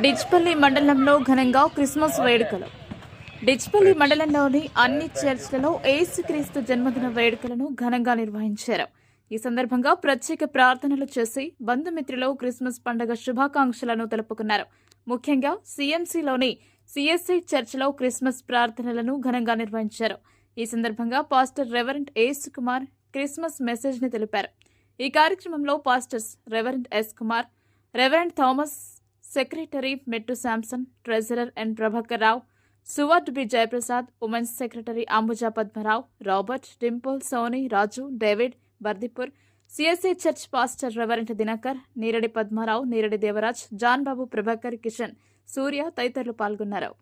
డిచ్పల్లి మండలంలో ఘనంగా క్రిస్మస్ వేడుకలు. డిచ్పల్లి మండలంలోని అన్ని చర్చ్లలో యేసుక్రీస్తు జన్మదిన వేడుకలను ఘనంగా నిర్వహించారు. ఈ సందర్భంగా ప్రత్యేక ప్రార్థనలు చేసి బంధుమిత్రులు క్రిస్మస్ పండుగ శుభాకాంక్షలను తెలుపుకున్నారు. ముఖ్యంగా సిఎంసిలోని సిఎస్ఐ చర్చిలో క్రిస్మస్ ప్రార్థనలను ఘనంగా నిర్వహించారు. ఈ సందర్భంగా pastor reverend Yesu Kumar Christmas message ని తెలిపారు. ఈ కార్యక్రమంలో pastors reverend S Kumar, reverend Thomas, secretary Mettu Samson, treasurer N Prabhakar Rao, సువర్డ్ B Jayaprasad, women's secretary Ambuja Padmarao, Robert, Dimple, Soni, Raju, David, Bardipur, CSI church pastor reverend Dinakar, Niradi Padmarao, Niradi Devaraj, John Babu, Prabhakar, Kishan, Surya తదితరులు పాల్గొన్నారు.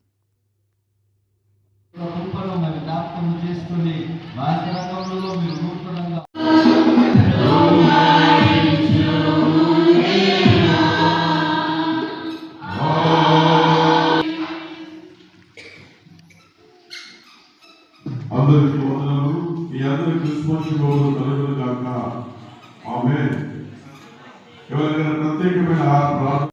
అందరికీ వందనాలు. మీ అందరి క్రిస్మస్ శుభములు కలుగును గాక. ఆమేన్. ఎవరికైనా ప్రత్యేకమైన ప్రార్థన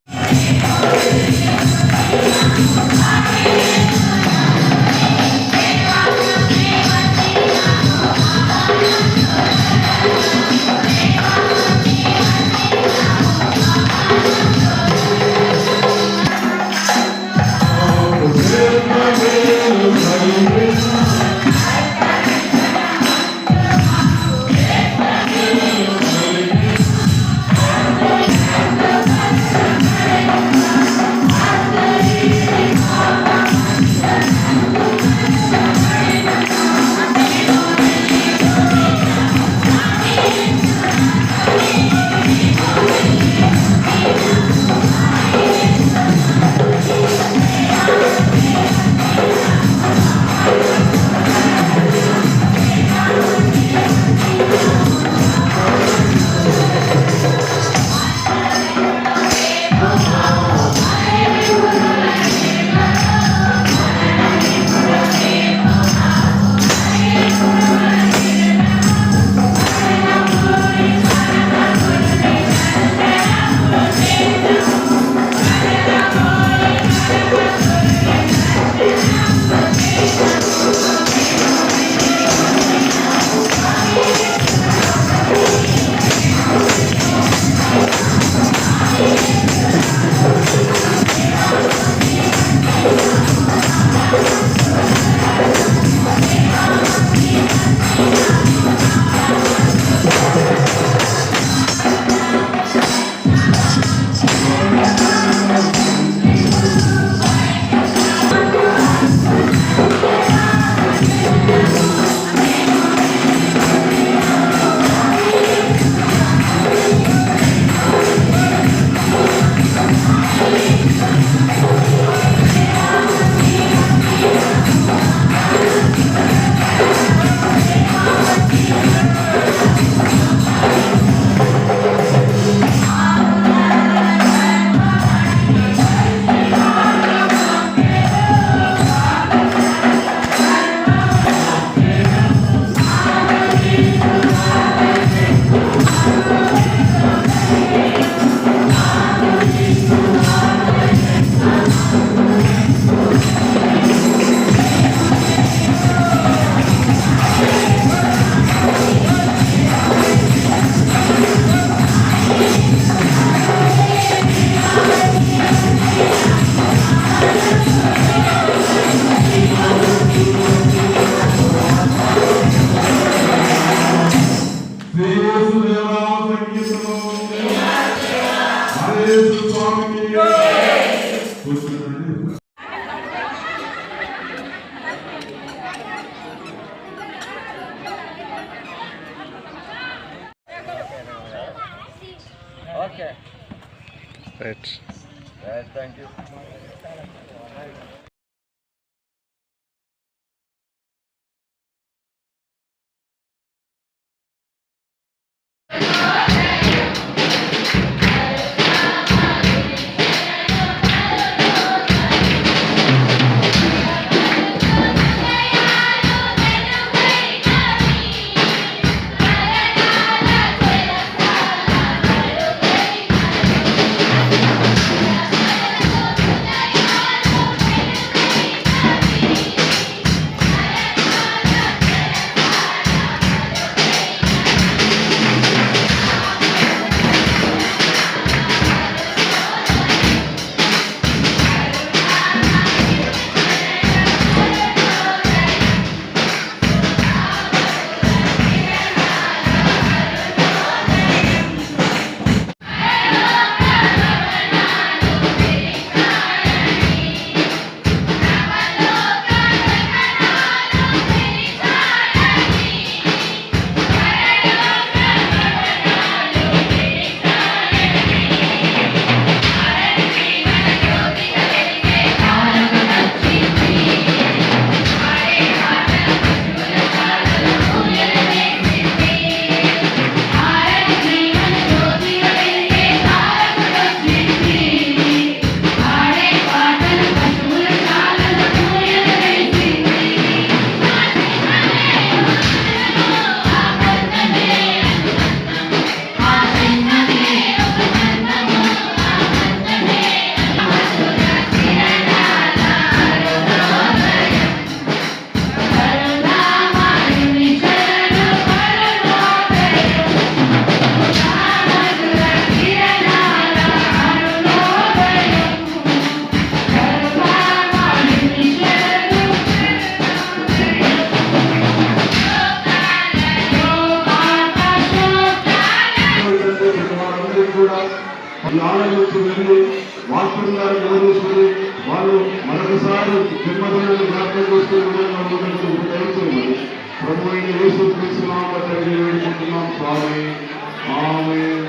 Okay. Right. Right, thank you. చేసుకుని వాళ్ళు మరొకసారి జన్మదినాన్ని జ్ఞాపకం చేసుకుని ప్రభు అయిన యేసు క్రీస్తు నామములో తండ్రి వేడుకుంటున్నాం స్వామి. ఆమేన్.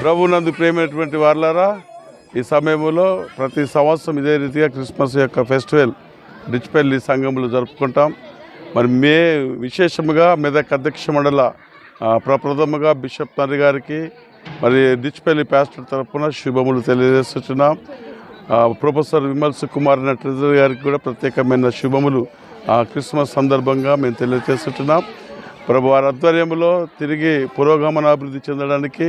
ప్రభునందు ప్రేమైనటువంటి వారులారా, ఈ సమయంలో ప్రతి సంవత్సరం ఇదే రీతిగా క్రిస్మస్ యొక్క ఫెస్టివల్ డిచ్పల్లి సంఘంలో జరుపుకుంటాం. మరి విశేషముగా మెదక్ అధ్యక్ష మండల ప్రప్రథముగా బిషప్ తండ్రి గారికి మరి డిచ్పల్లి పాస్టర్ తరఫున శుభములు తెలియజేస్తున్నాం. ప్రొఫెసర్ విమల్ కుమార్ ట్రెజరీ గారికి కూడా ప్రత్యేకమైన శుభములు క్రిస్మస్ సందర్భంగా మేము తెలియజేస్తున్నాం. ప్రభు వారి ఆధ్వర్యంలో తిరిగి పురోగమనాభివృద్ధి చెందడానికి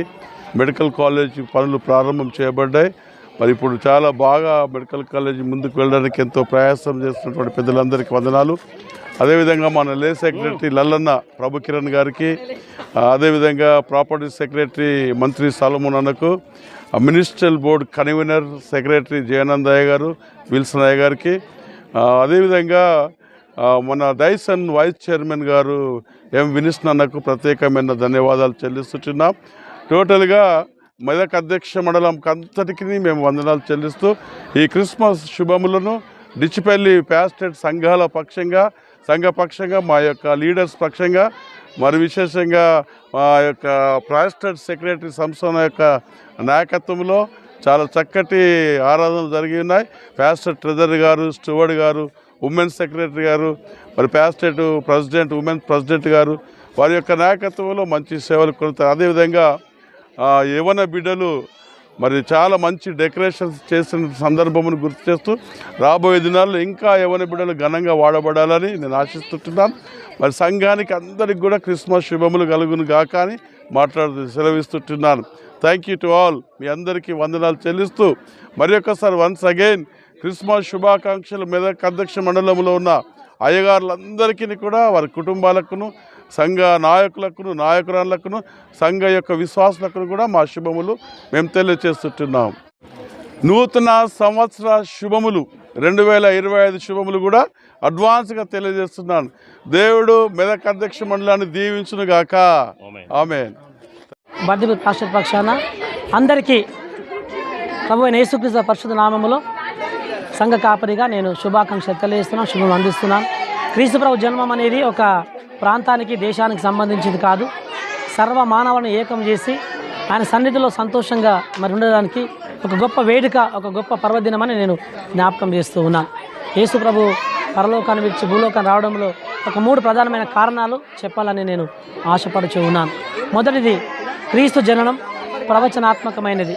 మెడికల్ కాలేజ్ పనులు ప్రారంభం చేయబడ్డాయి. మరి ఇప్పుడు చాలా బాగా మెడికల్ కాలేజీ ముందుకు వెళ్ళడానికి ఎంతో ప్రయాసం చేస్తున్నటువంటి పెద్దలందరికీ వందనాలు. అదేవిధంగా మన లే సెక్రటరీ లల్లన్న ప్రభు కిరణ్ గారికి, అదేవిధంగా ప్రాపర్టీ సెక్రటరీ మంత్రి సాలమోన్ అన్నకు, మినిస్ట్రియల్ బోర్డు కన్వీనర్ సెక్రటరీ జయానందయ్య గారు, విల్సన్ అయ్య గారికి, అదేవిధంగా మన డైసన్ వైస్ చైర్మన్ గారు ఎం వినిస్న్ అన్నకు ప్రత్యేకమైన ధన్యవాదాలు చెల్లిస్తున్నాం. టోటల్గా మెదక్ అధ్యక్ష మండలంకి అంతటికి మేము వందనాలు చెల్లిస్తూ ఈ క్రిస్మస్ శుభములను డిచ్పల్లి పాస్టెడ్ సంఘాల పక్షంగా సంఘపక్షంగా మా యొక్క లీడర్స్ పక్షంగా మరి విశేషంగా మా యొక్క పాస్టెడ్ సెక్రటరీ సంస్థ యొక్క నాయకత్వంలో చాలా చక్కటి ఆరాధనలు జరిగి ఉన్నాయి. పాస్టర్ ట్రెజరీ గారు, స్టూవర్డ్ గారు, ఉమెన్స్ సెక్రటరీ గారు, మరి పాస్టెడ్ ప్రెసిడెంట్, ఉమెన్స్ ప్రెసిడెంట్ గారు వారి యొక్క నాయకత్వంలో మంచి సేవలు కొడతారు. అదేవిధంగా యవన బిడ్డలు మరి చాలా మంచి డెకరేషన్స్ చేసిన సందర్భమును గుర్తు చేస్తూ రాబోయే దినాల్లో ఇంకా యవన బిడ్డలు ఘనంగా వాడబడాలని నేను ఆశిస్తుంటున్నాను. మరి సంఘానికి అందరికి కూడా క్రిస్మస్ శుభములు కలుగును గాక అని సెలవిస్తుంటున్నాను. Thank you to all. మీ అందరికీ వందనాలు చెల్లిస్తూ మరి ఒక్కసారి వన్స్ అగైన్ క్రిస్మస్ శుభాకాంక్షలు మెదక్ అధ్యక్ష మండలంలో ఉన్న అయ్యగారులందరికీ కూడా వారి కుటుంబాలకును సంఘ నాయకులకును నాయకురాళ్లకును సంఘ యొక్క విశ్వాసులకు కూడా మా శుభములు మేము తెలియజేస్తున్నాం. నూతన సంవత్సర శుభములు 2025 శుభములు కూడా అడ్వాన్స్గా తెలియజేస్తున్నాను. దేవుడు మెదక్ అధ్యక్ష మండలాన్ని దీవించును గాక. ఆమేన్. బర్దిపూర్ పాస్టర్ పక్షాన అందరికీ ప్రభువైన యేసుక్రీస్తు పరిశుద్ధ నామములో సంఘ కాపరిగా నేను శుభాకాంక్షలు తెలియజేస్తున్నాను, శుభం అందిస్తున్నాను. క్రీస్తు ప్రభు జన్మం అనేది ఒక ప్రాంతానికి దేశానికి సంబంధించింది కాదు. సర్వ మానవులను ఏకం చేసి ఆయన సన్నిధిలో సంతోషంగా మరి ఉండడానికి ఒక గొప్ప వేడుక, ఒక గొప్ప పర్వదినమని నేను జ్ఞాపకం చేస్తూ ఉన్నాను. యేసు ప్రభు పరలోకాన్ని విడిచి భూలోకాన్ని రావడంలో ఒక 3 ప్రధానమైన కారణాలు చెప్పాలని నేను ఆశపడుచూ ఉన్నాను. మొదటిది క్రీస్తు జననం ప్రవచనాత్మకమైనది.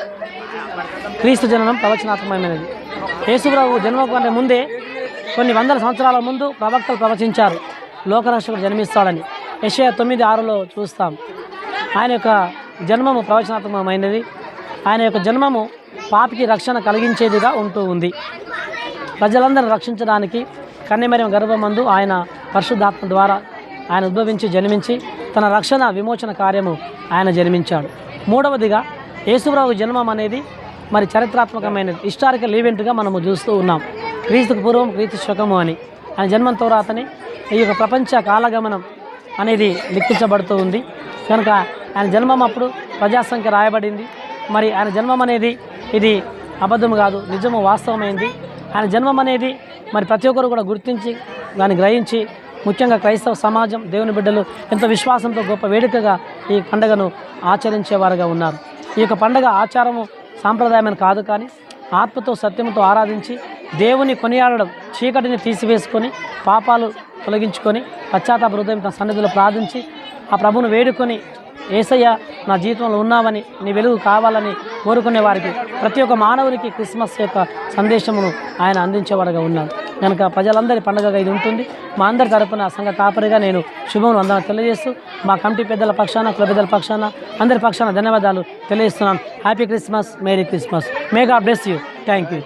క్రీస్తు జననం ప్రవచనాత్మకమైనది. యేసు ప్రభు జన్మ కంటే ముందే కొన్ని వందల సంవత్సరాల ముందు ప్రవక్తలు ప్రవచించారు లోకరక్షకుడు జన్మిస్తాడని. యెషయా 9:6లో చూస్తాం. ఆయన యొక్క జన్మము ప్రవచనాత్మకమైనది. ఆయన యొక్క జన్మము పాపికి రక్షణ కలిగించేదిగా ఉంటూ ఉంది. ప్రజలందరిని రక్షించడానికి కన్యమరియం గర్భమందు ఆయన పరిశుద్ధాత్మ ద్వారా ఆయన ఉద్భవించి జన్మించి తన రక్షణ విమోచన కార్యము ఆయన జన్మించాడు. మూడవదిగా యేసుప్రభు జన్మం అనేది మరి చరిత్రాత్మకమైనది, హిస్టారికల్ ఈవెంట్గా మనము చూస్తూ ఉన్నాం. క్రీస్తుకు పూర్వం క్రీస్తు శకము అని ఆయన జన్మం తర్వాతనే ఈ యొక్క ప్రపంచ కాలగమనం అనేది లెక్కించబడుతూ ఉంది. కనుక ఆయన జన్మం అప్పుడు ప్రజాసంఖ్య రాయబడింది. మరి ఆయన జన్మం అనేది ఇది అబద్ధం కాదు, నిజము, వాస్తవమైంది. ఆయన జన్మం అనేది మరి ప్రతి ఒక్కరు కూడా గుర్తించి దాన్ని గ్రహించి ముఖ్యంగా క్రైస్తవ సమాజం, దేవుని బిడ్డలు ఎంతో విశ్వాసంతో గొప్ప వేడుకగా ఈ పండుగను ఆచరించేవారుగా ఉన్నారు. ఈ యొక్క పండుగ ఆచారము సాంప్రదాయమైన కాదు, కానీ ఆత్మతో సత్యముతో ఆరాధించి దేవుని కొనియాడడం, చీకటిని తీసివేసుకొని పాపాలు తొలగించుకొని పశ్చాత్తాప హృదయం తన సన్నిధిలో ప్రార్థించి ఆ ప్రభువును వేడుకొని యేసయ్య నా జీవితంలో ఉన్నావని, నీ వెలుగు కావాలని కోరుకునే వారికి, ప్రతి ఒక్క మానవునికి క్రిస్మస్ యొక్క సందేశమును ఆయన అందించేవారుగా ఉన్నారు. కనుక ప్రజలందరి పండుగగా ఇది ఉంటుంది. మా అందరి తరపున సంఘ కాపరిగా నేను శుభములు వందనాలు తెలియజేస్తూ మా కమిటీ పెద్దల పక్షాన, క్లబ్ పెద్దల పక్షాన, అందరి పక్షాన ధన్యవాదాలు తెలియజేస్తున్నాను. Happy Christmas, merry Christmas, may God bless you. Thank you.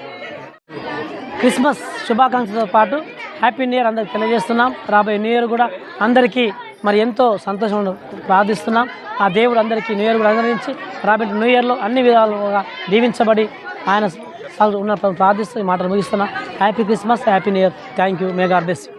Christmas శుభాకాంక్షలతో పాటు హ్యాపీ న్యూ ఇయర్ అందరికి తెలియజేస్తున్నాం. రాబోయే న్యూ ఇయర్ కూడా అందరికీ మరి ఎంతో సంతోషం ప్రార్థిస్తున్నాం. ఆ దేవుడు అందరికీ న్యూ ఇయర్ కూడా అనుగ్రహించి రాబోయే న్యూ ఇయర్లో అన్ని విధాలుగా దీవించబడి ఆయన ఉన్న ప్రార్థిస్తూ ఈ మాటలు ముగిస్తున్నా. Happy Christmas, happy new year. Thank you. May God bless you.